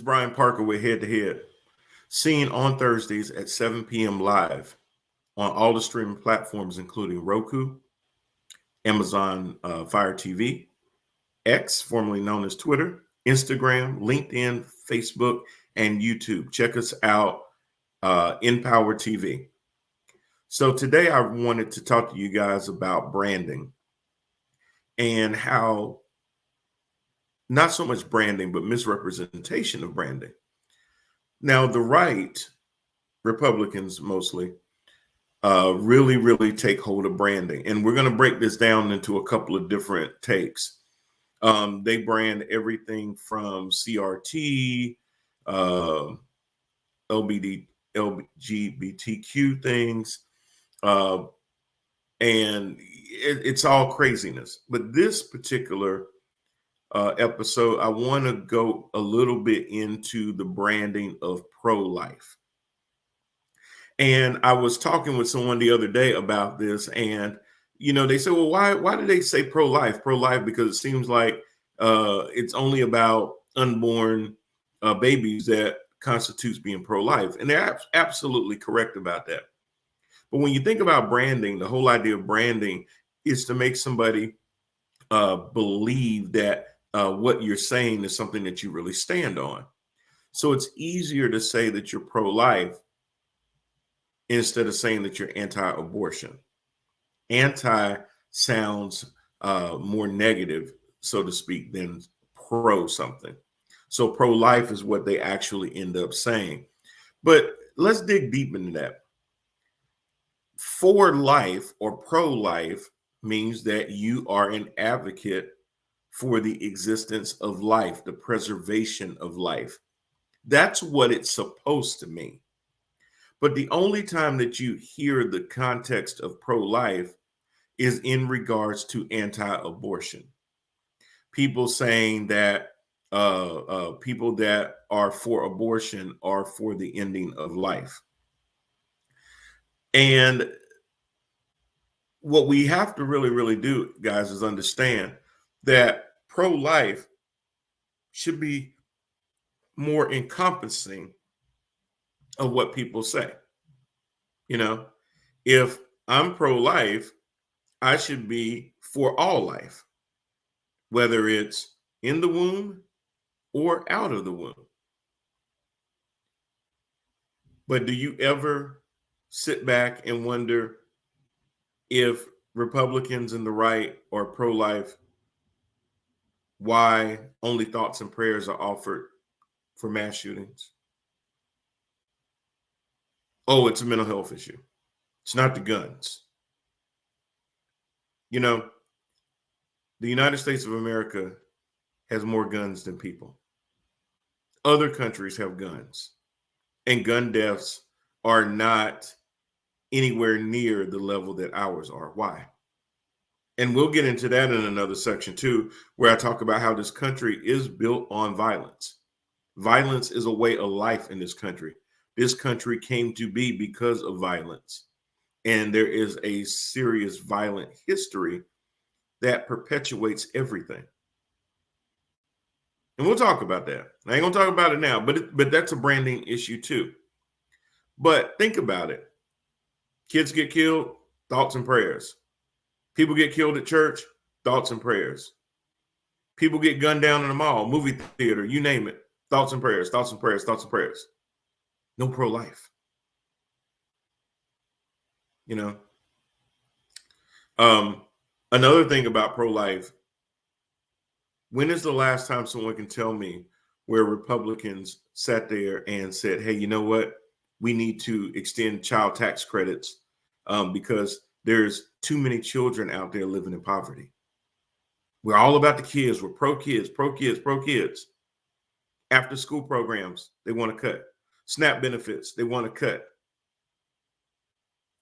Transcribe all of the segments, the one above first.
is Brian Parker with Head to Head, seen on Thursdays at 7 p.m. live on all the streaming platforms, including Roku, Amazon Fire TV, X, formerly known as Twitter, Instagram, LinkedIn, Facebook, and YouTube. Check us out, Empower TV. So today I wanted to talk to you guys about branding and how not so much branding, but misrepresentation of branding. Now, the right, Republicans mostly, really take hold of branding. And we're going to break this down into a couple of different takes. They brand everything from CRT, LGBTQ things, and it's all craziness. But this particular episode, I want to go a little bit into the branding of pro-life. And I was talking with someone the other day about this, and they said, well, why do they say pro-life? Pro-life because it seems like it's only about unborn babies that constitutes being pro-life. And they're absolutely correct about that. But when you think about branding, the whole idea of branding is to make somebody believe that what you're saying is something that you really stand on. So it's easier to say that you're pro-life instead of saying that you're anti-abortion. Anti sounds more negative, so to speak, than pro something. So pro-life is what they actually end up saying. But let's dig deep into that. For life or pro-life means that you are an advocate for the existence of life, the preservation of life. That's what it's supposed to mean. But the only time that you hear the context of pro-life is in regards to anti-abortion. People saying that people that are for abortion are for the ending of life. And what we have to really do, guys, is understand that pro-life should be more encompassing of what people say. If I'm pro-life, I should be for all life, whether it's in the womb or out of the womb. But do you ever sit back and wonder if Republicans and the right are pro-life, why only thoughts and prayers are offered for mass shootings? Oh, it's a mental health issue. It's not the guns. The United States of America has more guns than people. Other countries have guns, and gun deaths are not anywhere near the level that ours are. Why? And we'll get into that in another section too, where I talk about how this country is built on violence. Violence is a way of life in this country. This country came to be because of violence. And there is a serious violent history that perpetuates everything. And we'll talk about that. I ain't gonna talk about it now, but that's a branding issue too. But think about it. Kids get killed, thoughts and prayers. People get killed at church, thoughts and prayers. People get gunned down in the mall, movie theater, you name it. Thoughts and prayers, thoughts and prayers, thoughts and prayers. No pro-life. Another thing about pro-life, when is the last time someone can tell me where Republicans sat there and said, hey, you know what? We need to extend child tax credits because there's too many children out there living in poverty. We're all about the kids. We're pro-kids, pro-kids, pro-kids. After school programs, they want to cut. SNAP benefits, they want to cut.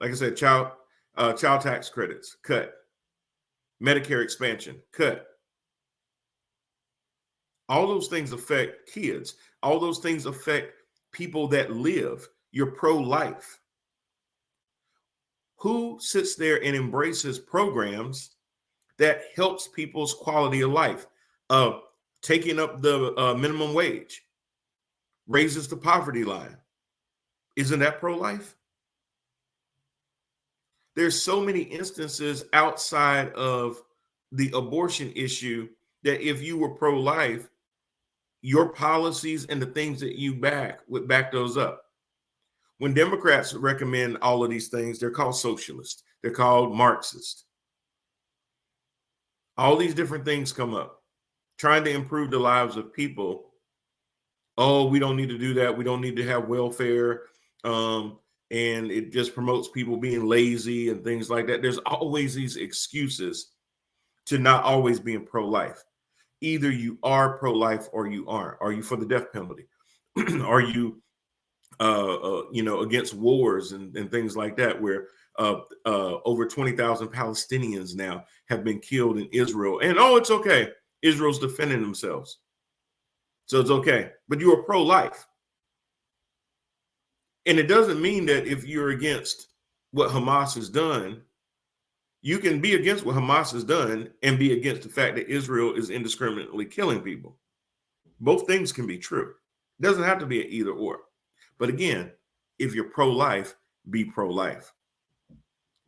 Like I said, child tax credits, cut. Medicare expansion, cut. All those things affect kids. All those things affect people that live. You're pro-life. Who sits there and embraces programs that helps people's quality of life? Taking up the minimum wage, raises the poverty line. Isn't that pro-life? There's so many instances outside of the abortion issue that if you were pro-life, your policies and the things that you back would back those up. When Democrats recommend all of these things, they're called socialist. They're called Marxist. All these different things come up, trying to improve the lives of people. Oh, we don't need to do that. We don't need to have welfare. And it just promotes people being lazy and things like that. There's always these excuses to not always being pro-life. Either you are pro-life or you aren't. Are you for the death penalty? Are you against wars and things like that, where over 20,000 Palestinians now have been killed in Israel. And it's okay. Israel's defending themselves. So it's okay. But you are pro-life. And it doesn't mean that if you're against what Hamas has done, you can be against what Hamas has done and be against the fact that Israel is indiscriminately killing people. Both things can be true. It doesn't have to be an either or. But again, if you're pro-life, be pro-life.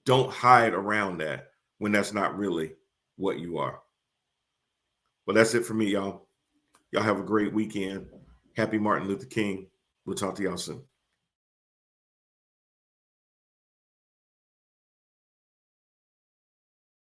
Don't hide around that when that's not really what you are. Well, that's it for me, y'all. Y'all have a great weekend. Happy Martin Luther King. We'll talk to y'all soon.